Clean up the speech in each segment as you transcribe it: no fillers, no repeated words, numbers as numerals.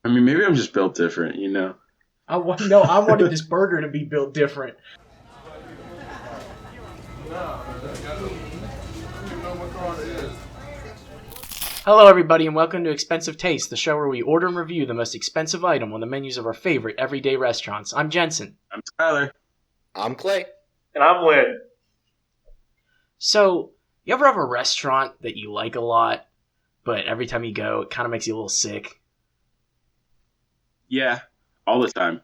I mean, maybe I'm just built different, you know? I wanted this burger to be built different. Hello, everybody, and welcome to Expensive Taste, the show where we order and review the most expensive item on the menus of our favorite everyday restaurants. I'm Jensen. I'm Skylaar. I'm Clay. And I'm Lynne. So, you ever have a restaurant that you like a lot, but every time you go, it kind of makes you a little sick? Yeah, all the time.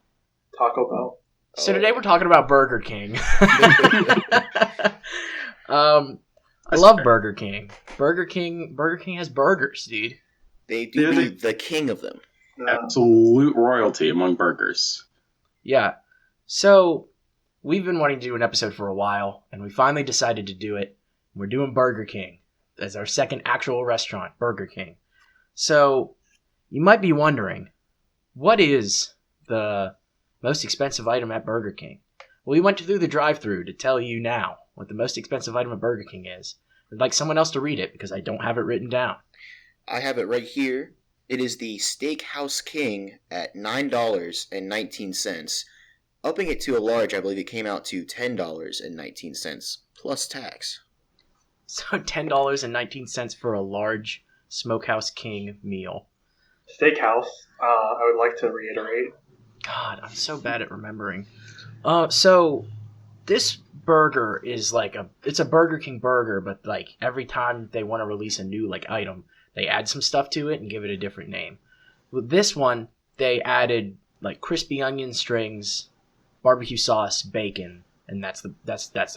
Taco Bell. So today we're talking about Burger King. I love Burger King. Burger King has burgers, dude. They do be the king of them. Absolute royalty among burgers. Yeah. So we've been wanting to do an episode for a while, and we finally decided to do it. We're doing Burger King as our second actual restaurant, Burger King. So you might be wondering, what is the most expensive item at Burger King? Well, we went through the drive-thru to tell you now what the most expensive item at Burger King is. I'd like someone else to read it because I don't have it written down. I have it right here. It is the Steakhouse King at $9.19. Upping it to a large, I believe it came out to $10.19 plus tax. So $10.19 for a large Smokehouse King meal. Steakhouse, I would like to reiterate. God, I'm so bad at remembering. So this burger is it's a Burger King burger, but like every time they want to release a new item, they add some stuff to it and give it a different name. With this one, they added crispy onion strings, barbecue sauce, bacon, and that's the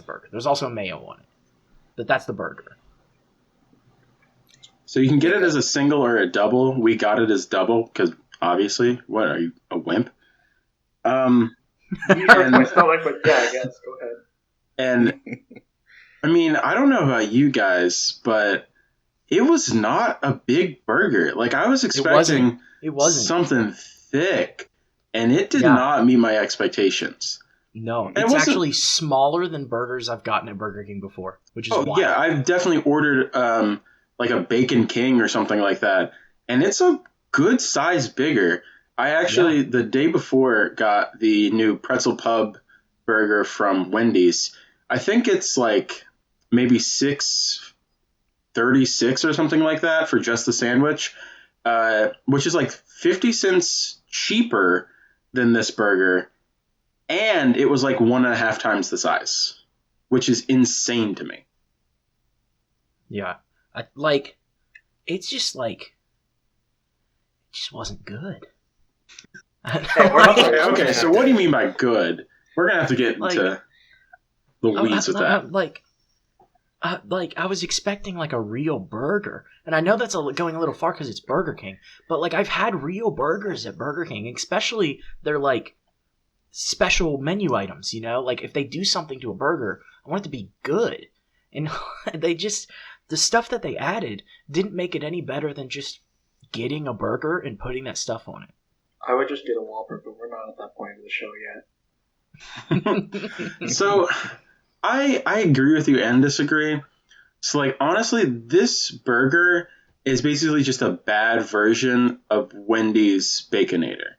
burger. There's also mayo on it, but that's the burger. So you can get it as a single or a double. We got it as double because obviously, what are you, a wimp? You hurt my stomach, but yeah, I guess. Go ahead. And I mean, I don't know about you guys, but it was not a big burger. Like I was expecting it wasn't something thick, and it did not meet my expectations. No, it's actually smaller than burgers I've gotten at Burger King before, which is wild. Yeah, I've definitely ordered like a Bacon King or something like that, and it's a good size bigger. I actually, the day before, got the new Pretzel Pub burger from Wendy's. I think it's like maybe $6.36 or something like that for just the sandwich, which is like 50 cents cheaper than this burger. And it was like 1.5 times the size, which is insane to me. Yeah. It just wasn't good. Okay, so what do you mean by good? We're gonna have to get into the weeds with that. I was expecting a real burger, and I know that's going a little far because it's Burger King. But I've had real burgers at Burger King, especially their special menu items. You know, if they do something to a burger, I want it to be good, and the stuff that they added didn't make it any better than just getting a burger and putting that stuff on it. I would just get a Whopper, but we're not at that point of the show yet. So, I agree with you and disagree. So, honestly, this burger is basically just a bad version of Wendy's Baconator.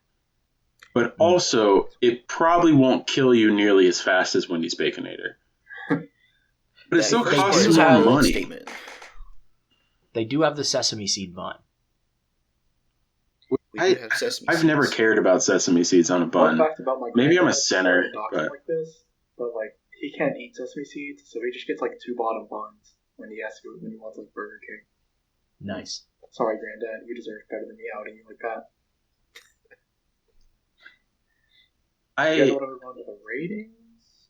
But also, it probably won't kill you nearly as fast as Wendy's Baconator. But it still costs more money. Statement. They do have the sesame seed bun. I've never cared about sesame seeds on a bun. Maybe I'm a sinner, but he can't eat sesame seeds, so he just gets 2 bottom buns when he wants Burger King. Nice. Sorry, Granddad, you deserve better than me outing you like that. You guys want to move on to the ratings,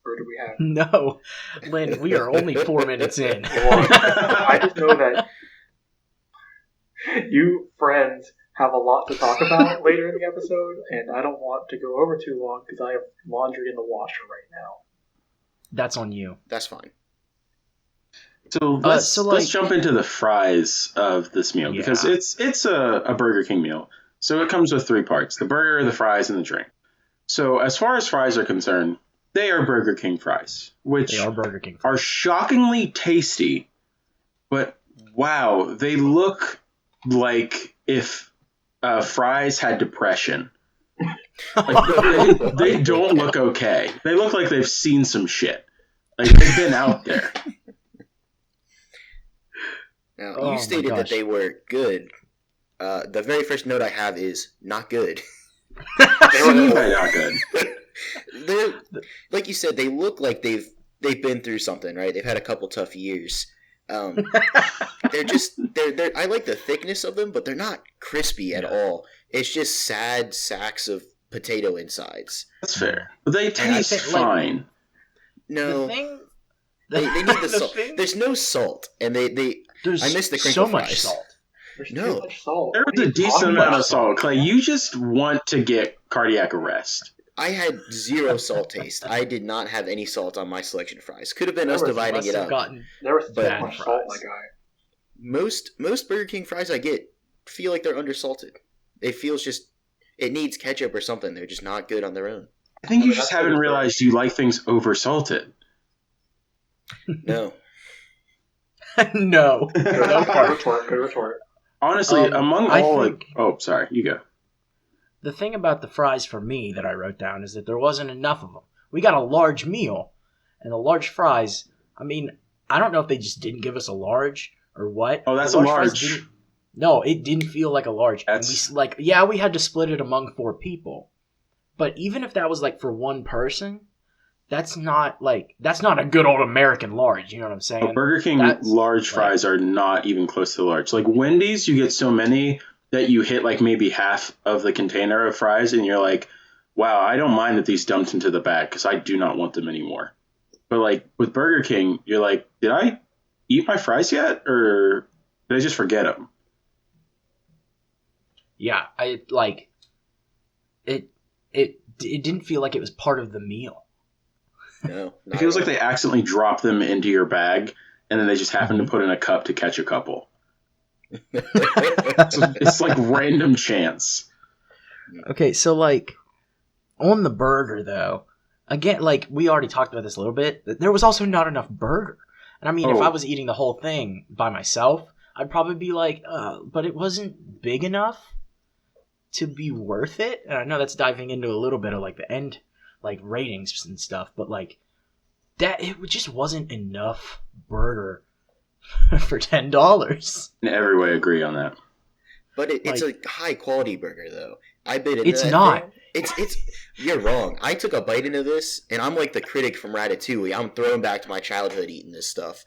or do we have? No, Lynn, we are only 4 minutes in. I just know that you friends have a lot to talk about later in the episode, and I don't want to go over too long because I have laundry in the washer right now. That's on you. That's fine. So let's jump into the fries of this meal because it's a Burger King meal. So it comes with 3 parts: the burger, the fries, and the drink. So as far as fries are concerned, they are Burger King fries, which are shockingly tasty. But wow, they look like if fries had depression. Like, they don't look okay. They look like they've seen some shit. Like, they've been out there. Now, you stated that they were good. The very first note I have is not good. They were not good. They're, like you said, they look like they've been through something, right? They've had a couple tough years. They're just they're I like the thickness of them, but they're not crispy at all. It's just sad sacks of potato insides. That's fair. But they taste fine. No, they need the salt. There's no salt, and I miss the crinkle so much fries. salt. There's too much salt. There's a decent amount of salt. Clay, you just want to get cardiac arrest. I had zero salt taste. I did not have any salt on my selection of fries. Could have been us dividing it up. There was too much salt, my guy. Most Burger King fries I get feel like they're undersalted. It feels just it needs ketchup or something. They're just not good on their own. I think you just haven't realized you like things oversalted. No. No. Good retort. Honestly, sorry, you go. The thing about the fries for me that I wrote down is that there wasn't enough of them. We got a large meal, and the large fries, I mean, I don't know if they just didn't give us a large or what. Oh, that's a large. No, it didn't feel like a large. We had to split it among 4 people. But even if that was like for one person, that's not a good old American large, you know what I'm saying? Burger King large fries are not even close to large. Like Wendy's, you get so many that you hit like maybe half of the container of fries and you're like, wow, I don't mind that these dumped into the bag because I do not want them anymore. But like with Burger King, you're like, did I eat my fries yet or did I just forget them? Yeah, it didn't feel like it was part of the meal. No. It feels like they accidentally dropped them into your bag and then they just happened to put in a cup to catch a couple. It's like random chance. Okay, so like on the burger though, again, like we already talked about this a little bit, there was also not enough burger. And I mean, if I was eating the whole thing by myself, I'd probably be like, but it wasn't big enough to be worth it. And I know that's diving into a little bit of like the end, like ratings and stuff, but like that, it just wasn't enough burger for $10. In every way, agree on that. But it's a high quality burger, though. I bit into It's not. It's you're wrong. I took a bite into this, and I'm like the critic from Ratatouille. I'm throwing back to my childhood eating this stuff.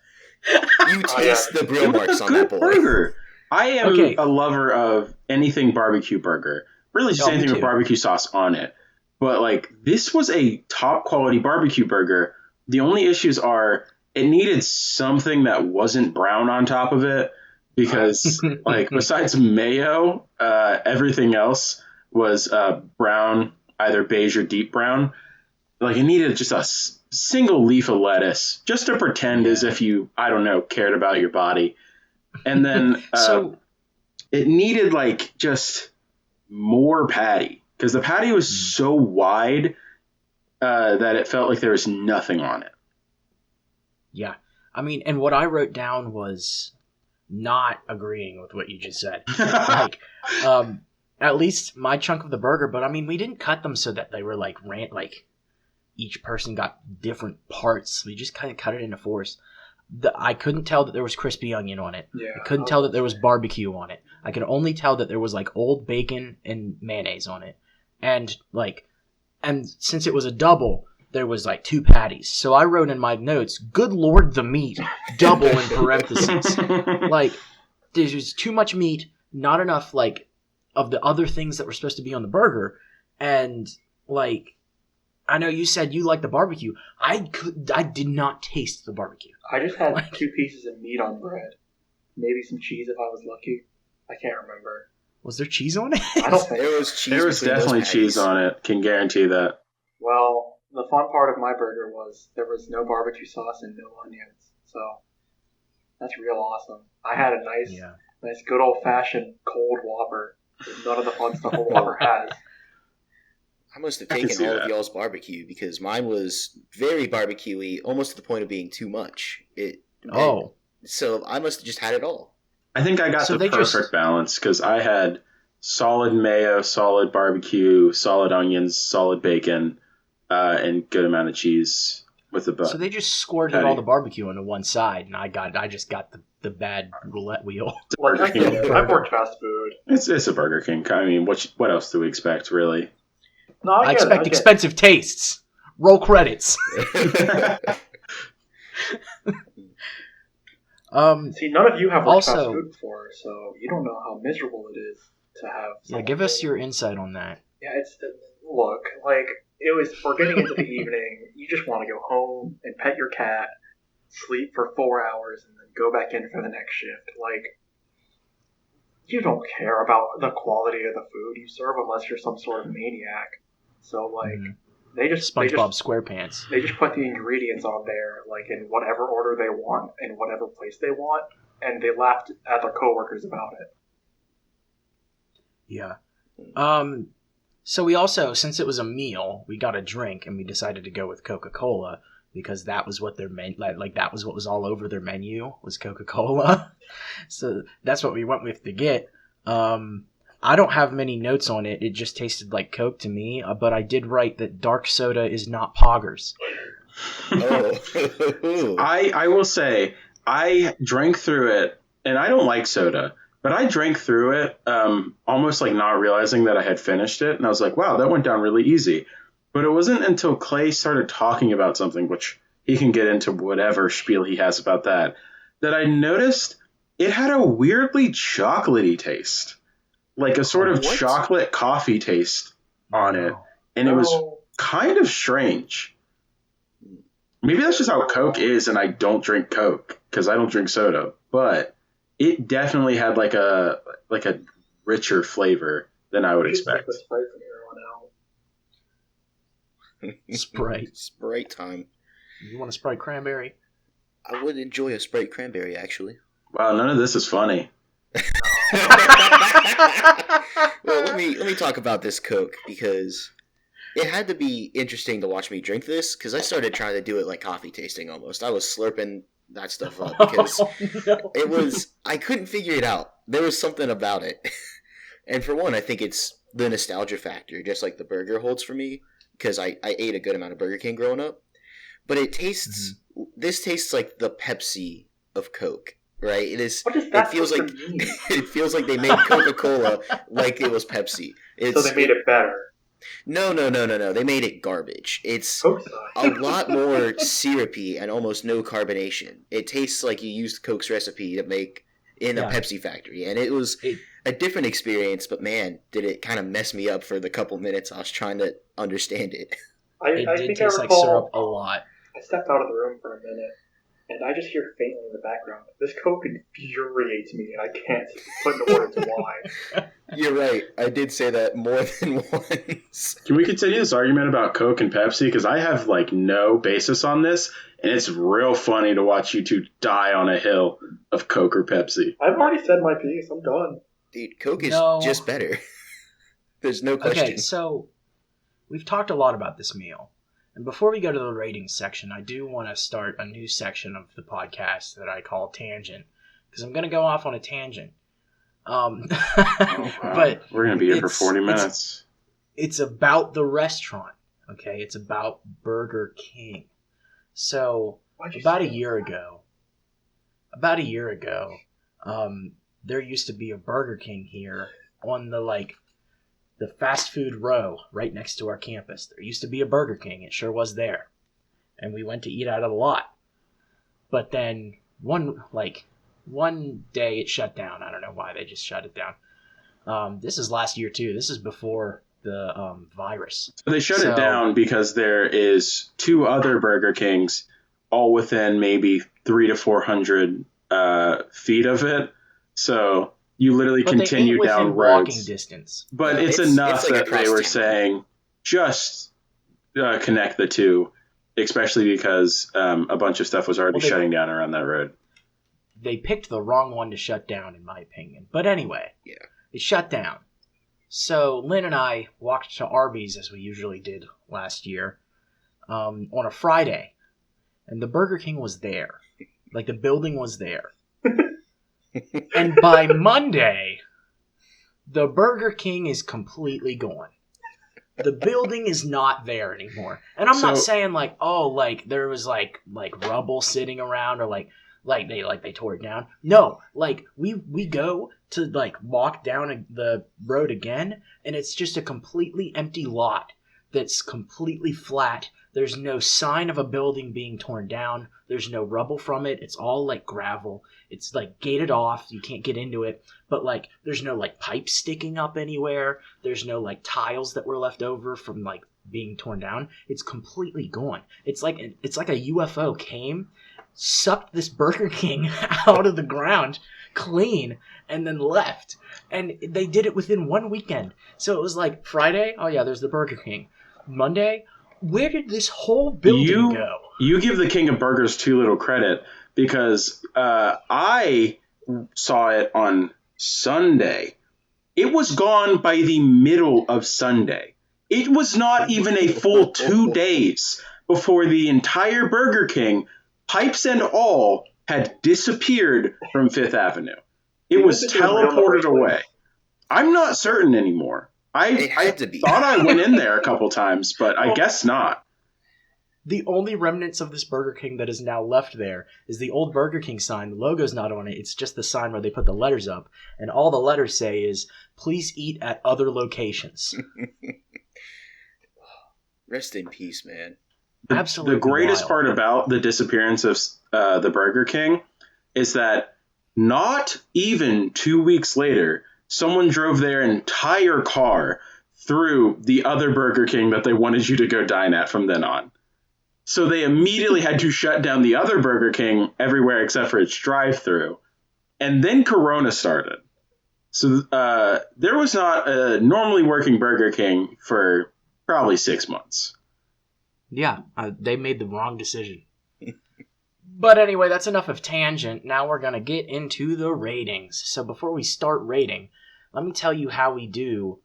You taste the grill marks on that boy. Burger. I am a lover of anything barbecue burger. Really, just anything with barbecue sauce on it. But like, this was a top quality barbecue burger. The only issues are it needed something that wasn't brown on top of it because, like, besides mayo, everything else was brown, either beige or deep brown. Like, it needed just a single leaf of lettuce just to pretend as if you, I don't know, cared about your body. And then it needed, like, just more patty because the patty was so wide that it felt like there was nothing on it. Yeah. I mean, and what I wrote down was not agreeing with what you just said. Like, at least my chunk of the burger, but I mean, we didn't cut them so that they were like each person got different parts. We just kind of cut it into 4s. I couldn't tell that there was crispy onion on it. Yeah, I couldn't tell that there was barbecue on it. I could only tell that there was like old bacon and mayonnaise on it. And since it was a double, there was like 2 patties. So I wrote in my notes, good Lord, the meat, double in parentheses. Like, there's just too much meat, not enough like of the other things that were supposed to be on the burger. And like, I know you said you like the barbecue. I did not taste the barbecue. I just had 2 pieces of meat on bread. Maybe some cheese if I was lucky. I can't remember. Was there cheese on it? I don't think there was cheese. There was definitely cheese on it. Can guarantee that. Well, the fun part of my burger was there was no barbecue sauce and no onions. So that's real awesome. I had a nice good old fashioned cold Whopper with none of the fun stuff a Whopper has. I must have taken all of y'all's barbecue because mine was very barbecue-y, almost to the point of being too much. So I must have just had it all. I think I got the perfect balance because I had solid mayo, solid barbecue, solid onions, solid bacon, and good amount of cheese with the bun. So they just squirted all the barbecue onto one side, and I just got the bad roulette wheel. Like, I've worked fast food. It's a Burger King. I mean, what else do we expect, really? No, I expect expensive tastes. Roll credits. See, none of you have worked fast also, food before, so you don't know how miserable it is to have. Yeah, give us your insight on that. Yeah, look, like, we're getting into the evening, you just want to go home and pet your cat, sleep for 4 hours, and then go back in for the next shift. Like, you don't care about the quality of the food you serve unless you're some sort of maniac. So, like, SpongeBob SquarePants. They just put the ingredients on there, like, in whatever order they want, in whatever place they want, and they laughed at their coworkers about it. Yeah. So we also, since it was a meal, we got a drink, and we decided to go with Coca-Cola because that was what their that was what was all over their menu was Coca-Cola. So that's what we went with to get. I don't have many notes on it. It just tasted like Coke to me, but I did write that dark soda is not Poggers. Oh. I will say, I drank through it, and I don't like soda, but I drank through it almost like not realizing that I had finished it, and I was like, wow, that went down really easy. But it wasn't until Clay started talking about something, which he can get into whatever spiel he has about that I noticed it had a weirdly chocolatey taste. Like a sort of chocolate coffee taste on it. And it was kind of strange. Maybe that's just how Coke is, and I don't drink Coke because I don't drink soda. But it definitely had like a richer flavor than I would expect. Sprite time. You want a Sprite cranberry? I would enjoy a Sprite cranberry, actually. Wow, none of this is funny. Well, let me talk about this Coke because it had to be interesting to watch me drink this because I started trying to do it like coffee tasting almost. I was slurping that stuff up because it was I couldn't figure it out. There was something about it. And for one, I think it's the nostalgia factor, just like the burger holds for me because I ate a good amount of Burger King growing up. But it tastes this tastes like the Pepsi of Coke. Right, it is. What does that it feels like mean? It feels like they made Coca-Cola like it was Pepsi. So they made it better. No. They made it garbage. It's a lot more syrupy and almost no carbonation. It tastes like you used Coke's recipe to make in a Pepsi factory, and it was a different experience. But man, did it kind of mess me up for the couple minutes I was trying to understand it. It did taste like syrup a lot. I stepped out of the room for a minute. And I just hear faintly in the background, this Coke infuriates me, and I can't put into words why. You're right. I did say that more than once. Can we continue this argument about Coke and Pepsi? Because I have, like, no basis on this, and it's real funny to watch you two die on a hill of Coke or Pepsi. I've already said my piece. I'm done. Dude, Coke is just better. There's no question. Okay, so we've talked a lot about this meal. And before we go to the ratings section, I do want to start a new section of the podcast that I call Tangent, because I'm going to go off on a tangent. But we're going to be here for 40 minutes. It's about the restaurant, okay? It's about Burger King. So about a year ago, there used to be a Burger King here on the fast food row right next to our campus. There used to be a Burger King. It sure was there. And we went to eat out of the lot. But then one day it shut down. I don't know why they just shut it down. This is last year too. This is before the virus. So they shut it down because there is 2 other Burger Kings all within maybe 300 to 400 feet of it. So you literally continue down roads. Walking distance. But it's enough that they were saying just connect the 2, especially because a bunch of stuff was already shutting down around that road. They picked the wrong one to shut down, in my opinion. But anyway, it shut down. So Lynne and I walked to Arby's, as we usually did last year, on a Friday. And the Burger King was there. Like, the building was there. And by Monday, The Burger King is completely gone. The building is not there anymore. And I'm not saying like, oh, like there was like rubble sitting around or like they tore it down. No, like we go to like walk down the road again, and it's just a completely empty lot that's completely flat. There's no sign of a building being torn down. There's no rubble from it. It's all like gravel. It's like gated off. You can't get into it. But like there's no like pipes sticking up anywhere. There's no like tiles that were left over from like being torn down. It's completely gone. It's like a UFO came, sucked this Burger King out of the ground clean, and then left. And they did it within one weekend. So it was like Friday, oh yeah, there's the Burger King. Monday, where did this whole building go? You give the King of Burgers too little credit, because I saw it on Sunday. It was gone by the middle of Sunday. It was not even a full 2 days before the entire BurgerKing, pipes and all, had disappeared from Fifth Avenue. It was teleported away. I'm not certain anymore. I thought I went in there a couple times, but I guess not. The only remnants of this Burger King that is now left there is the old Burger King sign. The logo's not on it. It's just the sign where they put the letters up. And all the letters say is, please eat at other locations. Rest in peace, man. Absolutely. The greatest wild. part about the disappearance of the Burger King is that not even 2 weeks later, someone drove their entire car through the other Burger King that they wanted you to go dine at from then on. So they immediately had to shut down the other Burger King everywhere except for its drive-thru. And then Corona started. So there was not a normally working Burger King for probably 6 months. Yeah, they made the wrong decision. But anyway, that's enough of tangent. Now we're going to get into the ratings. So before we start rating, let me tell you how we do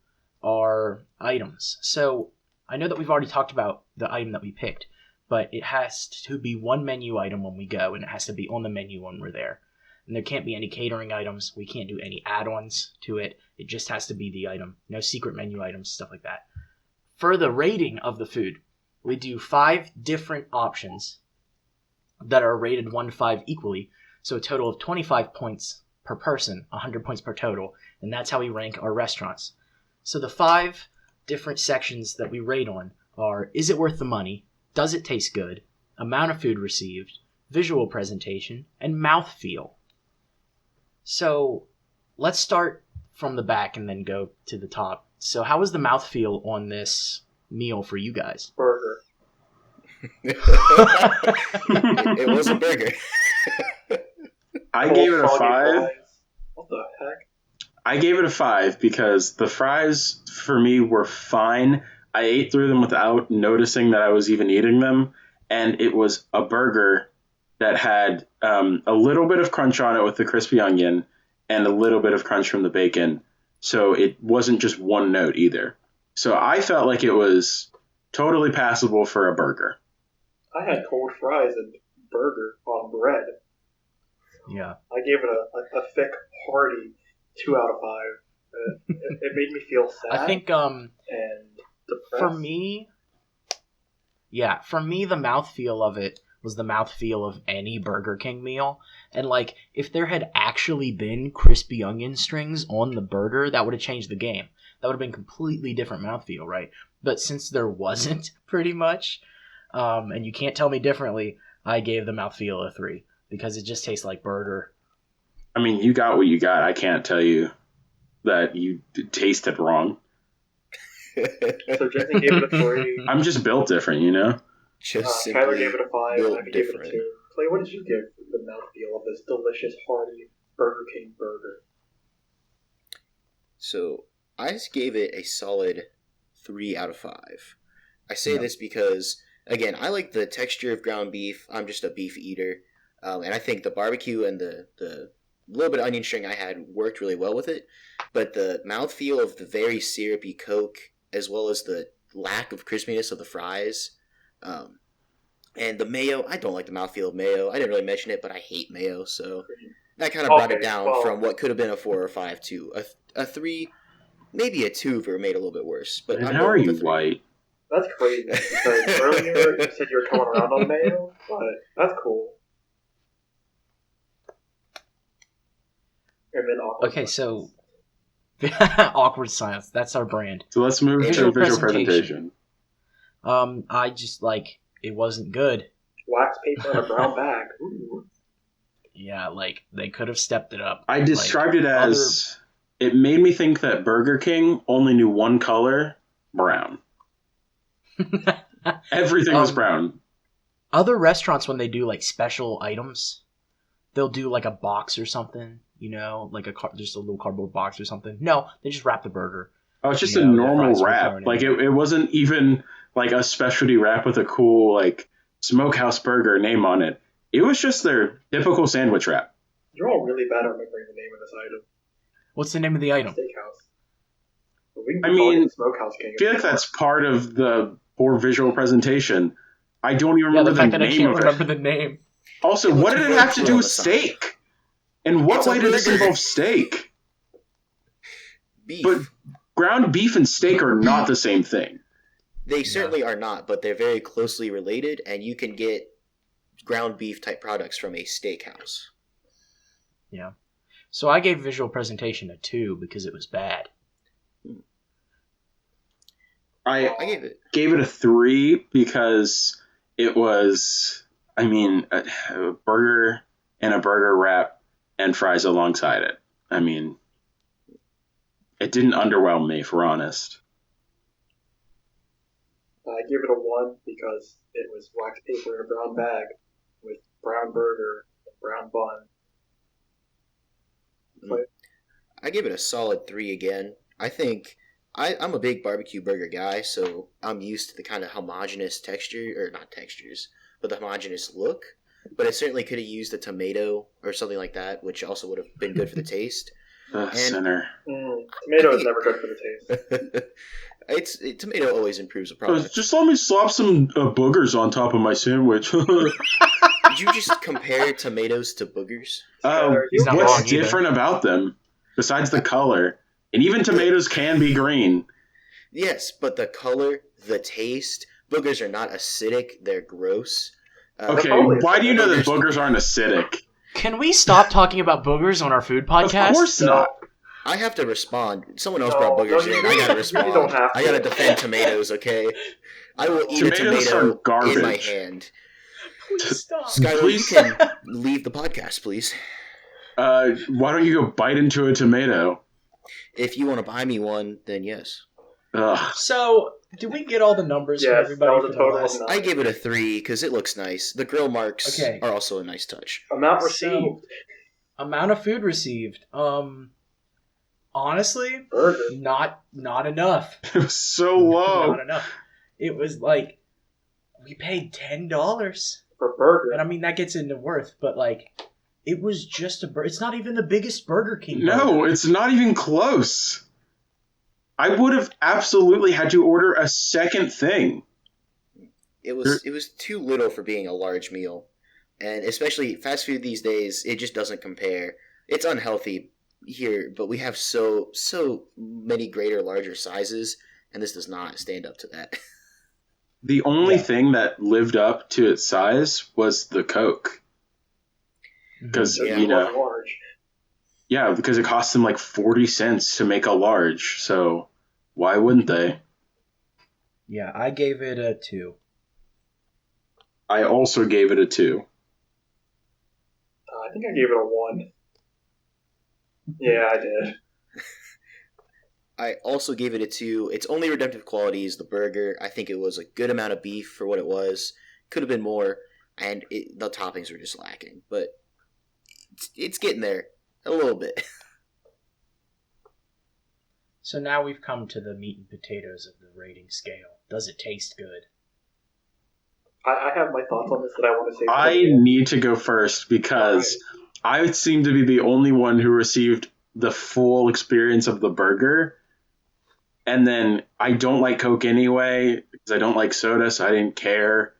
our items. So I know that we've already talked about the item that we picked, but it has to be one menu item when we go, and it has to be on the menu when we're there. And there can't be any catering items. We can't do any add-ons to it. It just has to be the item. No secret menu items, stuff like that. For the rating of the food, we do 5 different options that are rated 1 to 5 equally. So a total of 25 points per person, 100 points per total. And that's how we rank our restaurants. So the 5 different sections that we rate on are, is it worth the money? Does it taste good? Amount of food received, visual presentation, and mouthfeel. So let's start from the back and then go to the top. So how was the mouthfeel on this meal for you guys? Burger. It was a burger. I gave it a 5. What the heck? I gave it a 5 because the fries for me were fine. I ate through them without noticing that I was even eating them. And it was a burger that had a little bit of crunch on it with the crispy onion and a little bit of crunch from the bacon. So it wasn't just one note either. So I felt like it was totally passable for a burger. I had cold fries and burger on bread. Yeah. I gave it a thick, hearty 2 out of 5. It made me feel sad. I think and depressed. for me, the mouthfeel of it was the mouthfeel of any Burger King meal. And like, if there had actually been crispy onion strings on the burger, that would have changed the game. That would have been completely different mouthfeel, right? But since there wasn't, pretty much, and you can't tell me differently, I gave the mouthfeel a 3 because it just tastes like burger. I mean, you got what you got. I can't tell you that you tasted wrong. So Jensen gave it a 3. I'm just built different, you know? Just Tyler gave it a 5, and I gave different. it a 2. Clay, what did you give the mouthfeel of this delicious, hearty Burger King burger? So I just gave it a solid 3 out of 5. I say this because, again, I like the texture of ground beef. I'm just a beef eater. And I think the barbecue and the little bit of onion string I had worked really well with it. But the mouthfeel of the very syrupy Coke, as well as the lack of crispiness of the fries, and the mayo, I don't like the mouthfeel of mayo. I didn't really mention it, but I hate mayo. So that kind of brought it down from what could have been a 4 or 5 to a 3. maybe a 2 if it were made a little bit worse. But And I'm how going are with you a 3. white? That's crazy. Because earlier you said you were coming around on mayo, but that's cool. And then awkward. Okay, so awkward silence. That's our brand. So let's move Visual to visual presentation. presentation. I just it wasn't good. Wax paper in a brown bag. Ooh. Yeah, they could have stepped it up. I described it as it made me think that Burger King only knew one color, brown. Everything was brown. Other restaurants, when they do special items, they'll do a box or something, just a little cardboard box or something. No, they just wrap the burger. Oh, it's just a normal wrap. It wasn't even a specialty wrap with a cool smokehouse burger name on it. It was just their typical sandwich wrap. You're all really bad at remembering the name of this item. What's the name of the item? Steakhouse. Well, we can call it Smokehouse King. I feel like that's part of the poor visual presentation. I don't even remember the fact the that I name can't of remember it. the name. Also, what did it have to do with steak? In what way did this involve steak? Beef. But ground beef and steak are not the same thing. They certainly are not, but they're very closely related, and you can get ground beef type products from a steakhouse. Yeah. So I gave visual presentation a 2 because it was bad. I gave it a 3 because it was, a burger and a burger wrap and fries alongside it. It didn't underwhelm me, if we're honest. I give it a 1 because it was wax paper in a brown bag with brown burger and brown bun. I give it a solid 3 again. I think I'm a big barbecue burger guy, so I'm used to the kind of homogenous texture, or not textures, but the homogenous look. But it certainly could have used a tomato or something like that, which also would have been good for the taste. Sinner. Tomato is never good for the taste. Tomato always improves a product. Just let me slop some boogers on top of my sandwich. Did you just compare tomatoes to boogers? What's different about them besides the color? And even tomatoes can be green. Yes, but the color, the taste, boogers are not acidic, they're gross. Okay, why do you know that boogers aren't acidic? Can we stop talking about boogers on our food podcast? Of course not. I have to respond. Someone else brought boogers in. I gotta respond. I gotta defend tomatoes, okay? I will eat tomatoes a tomato garbage. in my hand. Please stop. Skylaar, you can leave the podcast, please. Why don't you go bite into a tomato? If you want to buy me one, then yes. Ugh. So, did we get all the numbers for everybody? That was a total of 9. I give it a 3 because it looks nice. The grill marks are also a nice touch. Amount received. Amount of food received. Honestly, not enough. It was so low. Not enough. It was we paid $10 for a burger, and that gets into worth, but it was just a burger. It's not even the biggest Burger King. No, it's not even close. I would have absolutely had to order a second thing. It was too little for being a large meal. And especially fast food these days, it just doesn't compare. It's unhealthy here, but we have so many greater, larger sizes, and this does not stand up to that. The only thing that lived up to its size was the Coke. Because, large. Yeah, because it cost them 40 cents to make a large, so why wouldn't they? Yeah, I gave it a 2. I also gave it a 2. I think I gave it a 1. Yeah, I did. I also gave it a 2. Its only redemptive quality is the burger. I think it was a good amount of beef for what it was. Could have been more, and the toppings were just lacking. But it's getting there a little bit. So now we've come to the meat and potatoes of the rating scale. Does it taste good? I have my thoughts on this that I want to say. I need to go first because I seem to be the only one who received the full experience of the burger. And then I don't like Coke anyway because I don't like soda, so I didn't care.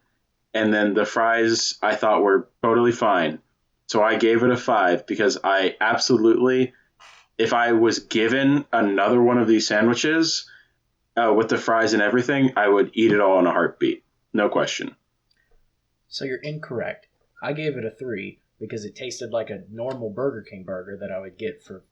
And then the fries I thought were totally fine. So I gave it a 5 because I absolutely if I was given another one of these sandwiches with the fries and everything, I would eat it all in a heartbeat. No question. So you're incorrect. I gave it a 3 because it tasted like a normal Burger King burger that I would get for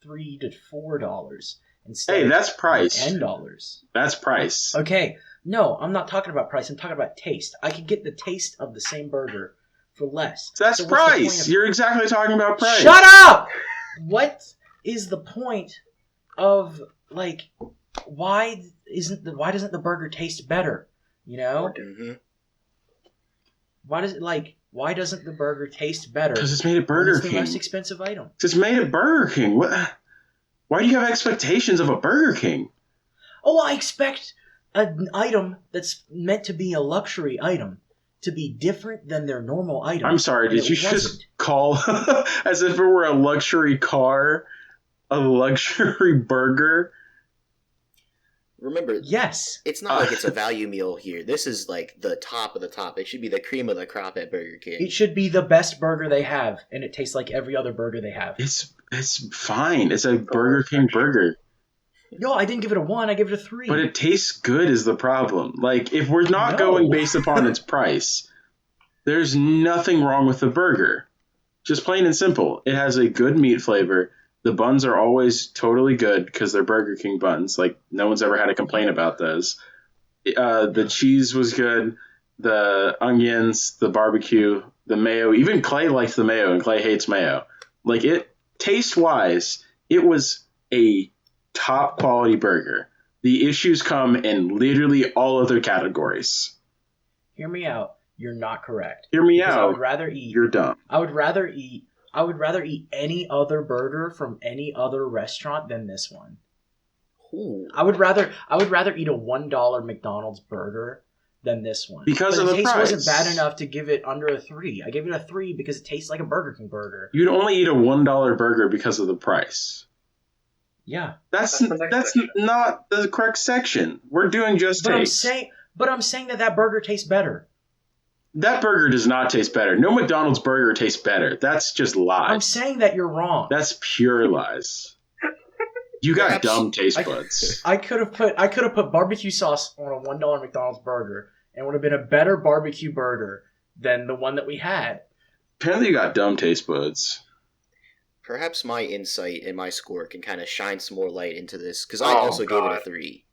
$3 to $4 instead. Hey, that's price. $10. That's price. Okay, no, I'm not talking about price. I'm talking about taste. I could get the taste of the same burger for less. That's so price. You're exactly talking about price. Shut up! What is the point of, like, why doesn't the burger taste better? You know? Mm-hmm. Why doesn't the burger taste better? Because it's made at Burger King. It's the most expensive item. It's made at Burger King. What? Why do you have expectations of a Burger King? Oh, I expect an item that's meant to be a luxury item to be different than their normal item. I'm sorry, did you just call as if it were a luxury car, a luxury burger? Remember, yes, it's not like it's a value meal here. This is like the top of the top. It should be the cream of the crop at Burger King. It should be the best burger they have, and it tastes like every other burger they have. It's fine. It's a Burger King burger. No, I didn't give it a 1. I gave it a 3. But it tastes good is the problem. Like, if we're not going based upon its price, there's nothing wrong with the burger. Just plain and simple. It has a good meat flavor. The buns are always totally good because they're Burger King buns. Like, no one's ever had a complaint about those. The cheese was good. The onions, the barbecue, the mayo. Even Clay likes the mayo, and Clay hates mayo. Like, taste-wise, it was a top quality burger. The issues come in literally all other categories. Hear me out. You're not correct. Hear me out. I would rather eat. You're dumb. I would rather eat any other burger from any other restaurant than this one. Ooh. I would rather eat a $1 McDonald's burger than this one. Because of the taste price. wasn't bad enough to give it under a 3. I gave it a 3 because it tastes like a Burger King burger. You'd only eat a $1 burger because of the price. Yeah. That's not the correct section. We're doing just taste. I'm saying that burger tastes better. That burger does not taste better. No McDonald's burger tastes better. That's just lies. I'm saying that you're wrong. That's pure lies. You got dumb taste buds. I could have put barbecue sauce on a $1 McDonald's burger and it would have been a better barbecue burger than the one that we had. Apparently you got dumb taste buds. Perhaps my insight and my score can kind of shine some more light into this, because I also gave it a 3.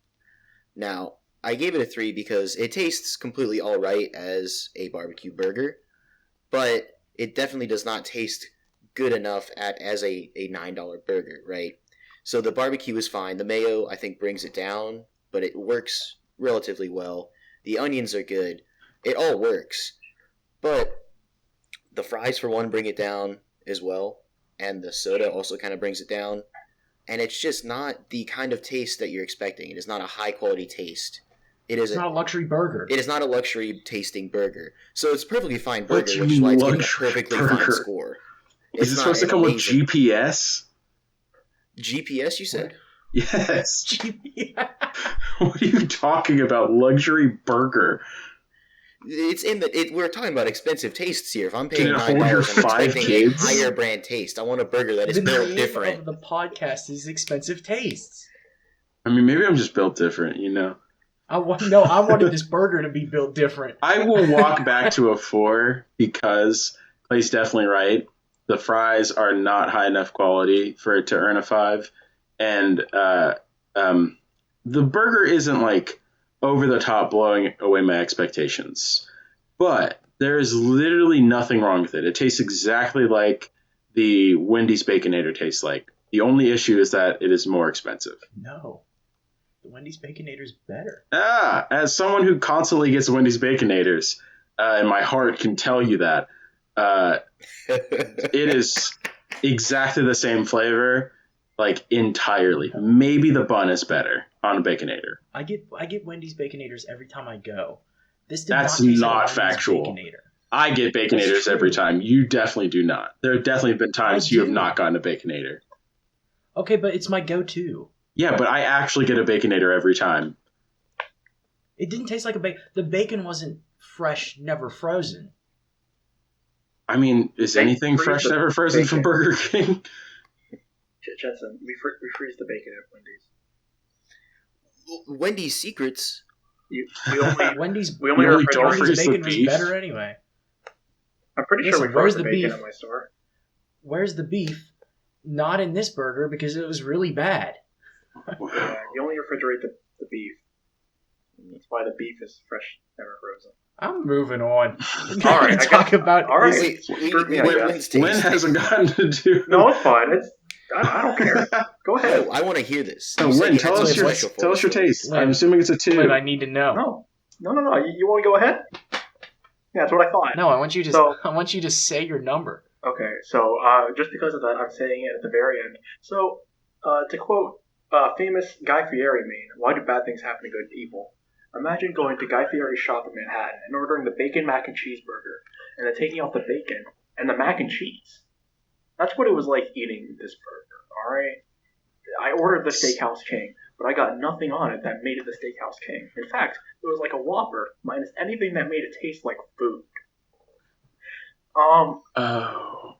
Now, I gave it a 3 because it tastes completely alright as a barbecue burger, but it definitely does not taste good enough as a $9 burger, right? So the barbecue is fine. The mayo, I think, brings it down, but it works relatively well. The onions are good. It all works. But the fries, for one, bring it down as well. And the soda also kind of brings it down. And it's just not the kind of taste that you're expecting. It is not a high-quality taste. It's not a luxury burger. It is not a luxury-tasting burger. So it's a perfectly fine burger, which is why it's getting a perfectly fine score. Is it supposed to come with GPS? GPS, you said? Yes. GPS. What are you talking about? Luxury burger? We're talking about expensive tastes here. If I'm paying $9, I'm expecting a higher brand taste. I want a burger that is built different. The podcast is expensive tastes. I mean, maybe I'm just built different, you know? I wanted this burger to be built different. I will walk back to a 4 because Clay's definitely right. The fries are not high enough quality for it to earn a 5. And the burger isn't like over the top blowing away my expectations. But there is literally nothing wrong with it. It tastes exactly like the Wendy's Baconator tastes like. The only issue is that it is more expensive. No. The Wendy's Baconator's better. As someone who constantly gets Wendy's Baconators, and my heart can tell you that, it is exactly the same flavor, like entirely. Maybe the bun is better on a Baconator. I get Wendy's Baconators every time I go. That's not factual. Baconator. I get Baconators every time. You definitely do not. There have definitely been times you have not gotten a Baconator. Okay, but it's my go-to. Yeah, but I actually get a Baconator every time. It didn't taste like a bacon. The bacon wasn't fresh, never frozen. I mean, is anything fresh never frozen from Burger King? Jensen, we freeze the bacon at Wendy's. Wendy's secrets. We only Wendy's we only don't refrigerate. freeze the bacon was beef? better anyway. I'm pretty Listen, sure we where's froze the the bacon beef? at my store. Where's the beef? Not in this burger because it was really bad. Yeah, you only refrigerate the beef. That's why the beef is fresh, never frozen. I'm moving on. All right, Talk about all right. Wait, Screw me, I guess. Lynne hasn't gotten to do. No, it's fine. I don't care. Go ahead. No, I want to hear this. Oh, You said Lynn, you tell had us some your special for tell us your so- taste. Lynn. I'm assuming it's a 2. But I need to know. No. You want to go ahead? Yeah, that's what I thought. No, I want you to. So- I want you to say your number. Okay, so just because of that, I'm saying it at the very end. So, to quote famous Guy Fieri meme, why do bad things happen to good people? Imagine going to Guy Fieri's shop in Manhattan and ordering the bacon mac and cheese burger, and then taking off the bacon and the mac and cheese. That's what it was like eating this burger, alright? I ordered the Steakhouse King, but I got nothing on it that made it the Steakhouse King. In fact, it was like a Whopper, minus anything that made it taste like food. Oh,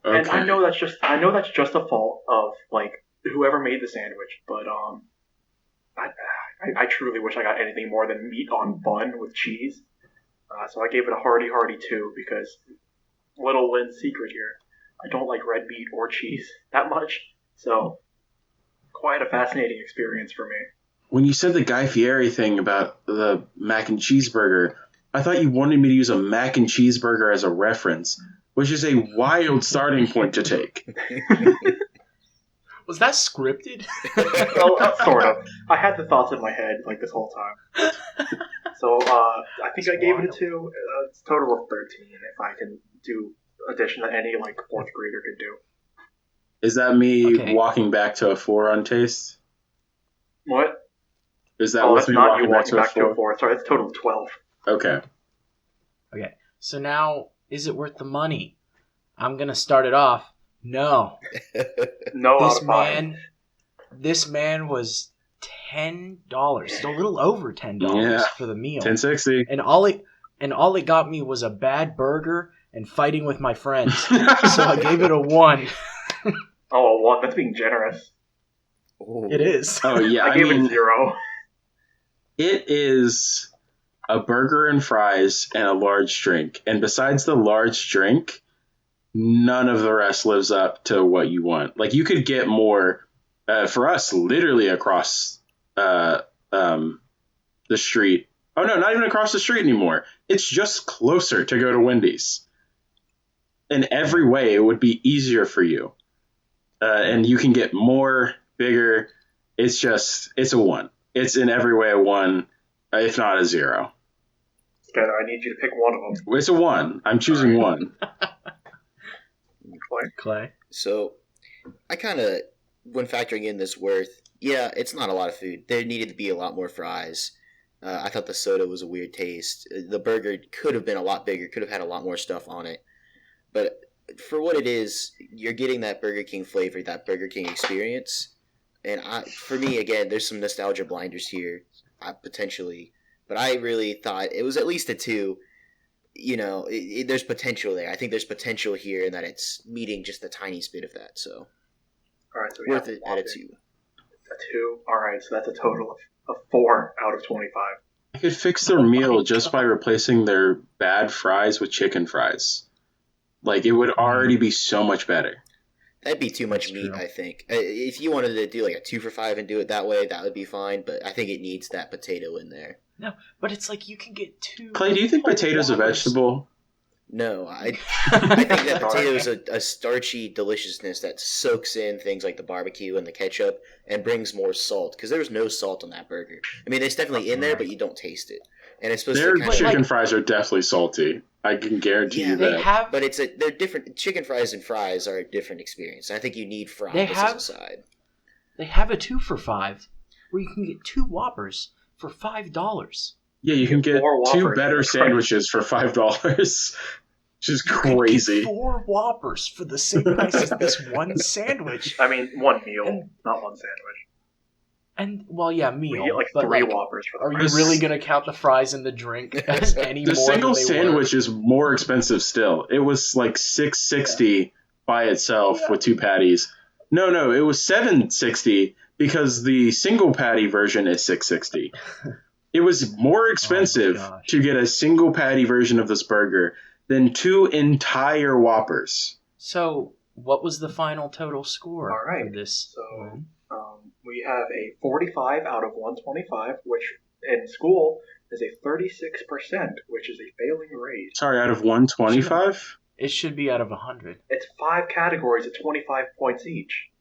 okay. And I know that's just a fault of like whoever made the sandwich, but I truly wish I got anything more than meat on bun with cheese. So I gave it a hearty 2 because little Lynne's secret here, I don't like red meat or cheese that much. So quite a fascinating experience for me. When you said the Guy Fieri thing about the mac and cheeseburger, I thought you wanted me to use a mac and cheeseburger as a reference, which is a wild starting point to take. Was that scripted? Well, sort of. I had the thoughts in my head like this whole time. So I think I gave it a 2. It's a total of 13 if I can do addition that any like 4th grader could do. Is that me Okay. walking back to a 4 on taste? What? Is that Oh, with that's me not you walking back walking to a back to 4? a 4. Sorry, it's a total of 12. Okay. Okay. So now, is it worth the money? I'm gonna start it off. No. No out This of 5. man was $10. A little over $10 Yeah. for the meal. 1060. And all it got me was a bad burger and fighting with my friends. So I gave it a 1. Oh, a 1. That's being generous. Ooh. It is. Oh, yeah. I gave it a 0. It is a burger and fries and a large drink. And besides the large drink, none of the rest lives up to what you want. Like, you could get more, for us, literally across the street. Oh, no, not even across the street anymore. It's just closer to go to Wendy's. In every way, it would be easier for you. And you can get more, bigger. It's a 1. It's in every way a 1, if not a 0. Skylar, I need you to pick one of them. It's a 1. I'm choosing 1. Clay. So, I kind of, when factoring in this worth, yeah, it's not a lot of food. There needed to be a lot more fries. I thought the soda was a weird taste. The burger could have been a lot bigger, could have had a lot more stuff on it. But for what it is, you're getting that Burger King flavor, that Burger King experience. And for me, again, there's some nostalgia blinders here, potentially. But I really thought it was at least a 2. You know, there's potential there. I think there's potential here in that it's meeting just the tiniest bit of that. So, All right, so we worth have it at a 2. A 2. All right, so that's a total of 4 out of 25. I could fix their meal just by replacing their bad fries with chicken fries. Like, it would already be so much better. That'd be too much That's meat, true. I think. If you wanted to do like a 2 for $5 and do it that way, that would be fine. But I think it needs that potato in there. No, but it's like you can get 2. Clay, do you think potato's a Whoppers. vegetable? No, I think that potato is a starchy deliciousness that soaks in things like the barbecue and the ketchup and brings more salt. Because there was no salt on that burger. I mean, it's definitely in there, but you don't taste it. And it's supposed Their to kind chicken of... fries are definitely salty. I can guarantee Yeah, you They that. have But they're different. Chicken fries and fries are a different experience. I think you need fries They as have- a side. they have a 2 for $5 where you can get 2 Whoppers for $5. Yeah, you can get More 2 Whoppers. better sandwiches for $5, which is You crazy. could get 4 Whoppers for the same price as this one sandwich. I mean, one meal, And- not one sandwich. And well, yeah, We meal. get like but 3 like, Whoppers for the are you price. really gonna count the fries and the drink as any The more single than they sandwich is more expensive still. It was like $6.60 by itself with 2 patties. No, it was $7.60 because the single patty version is $6.60. It was more expensive to get a single patty version of this burger than 2 entire Whoppers. So, what was the final total score for this? So, we have a 45 out of 125, which in school is a 36%, which is a failing grade. Sorry, out of 125? It should be out of 100. It's 5 categories at 25 points each.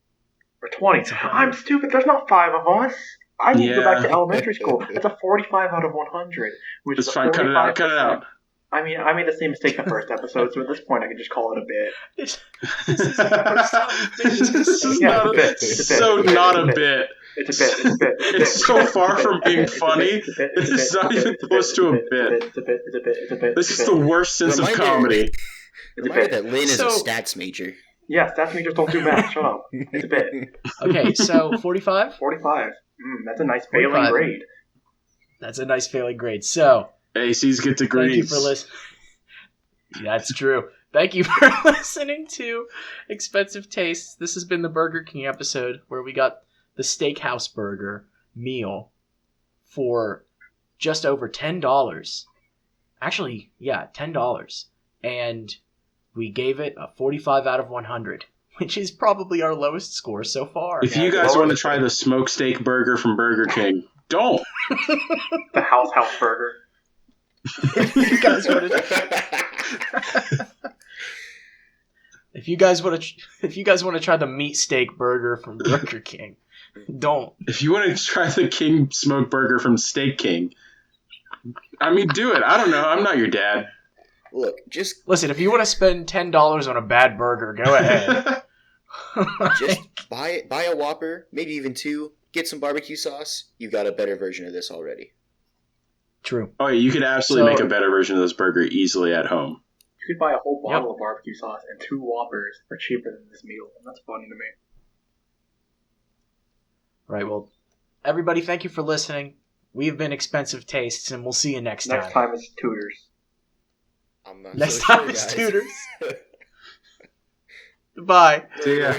Or 20. I'm stupid. There's not 5 of us. I need to go back to elementary school. It's a 45 out of 100. Which is fine. Cut it out. I made the same mistake the first episode, so at this point I can just call it a bit. This is not a bit. Not a bit. It's a bit. It's so far from being funny. It's not even close to a bit. It's a bit. This is the worst sense of comedy. Reminder that Lynne is a stats major. Yeah, stats majors don't do math. Shut up. It's a bit. Okay, so 45? 45. That's a nice failing grade. That's a nice failing grade. So, ACs get degrees. Thank you for listening. That's true. Thank you for listening to Expensive Tastes. This has been the Burger King episode where we got the Steakhouse Burger meal for just over $10. Actually, yeah, $10. And we gave it a 45 out of 100, which is probably our lowest score so far. If you guys want to try the smoked steak burger from Burger King, don't. The house burger. If you guys want to try the meat steak burger from Burger King, don't. If you want to try the King smoked burger from Steak King, do it. I don't know. I'm not your dad. Look, just listen. If you want to spend $10 on a bad burger, go ahead. Just buy a Whopper, maybe even 2. Get some barbecue sauce. You got a better version of this already. True. Oh, yeah, you could absolutely make a better version of this burger easily at home. You could buy a whole bottle of barbecue sauce and 2 Whoppers for cheaper than this meal, and that's funny to me. Right. Well, everybody, thank you for listening. We've been Expensive Tastes, and we'll see you next time. Next time is Tutors. Next time is Tutors. Goodbye. See ya.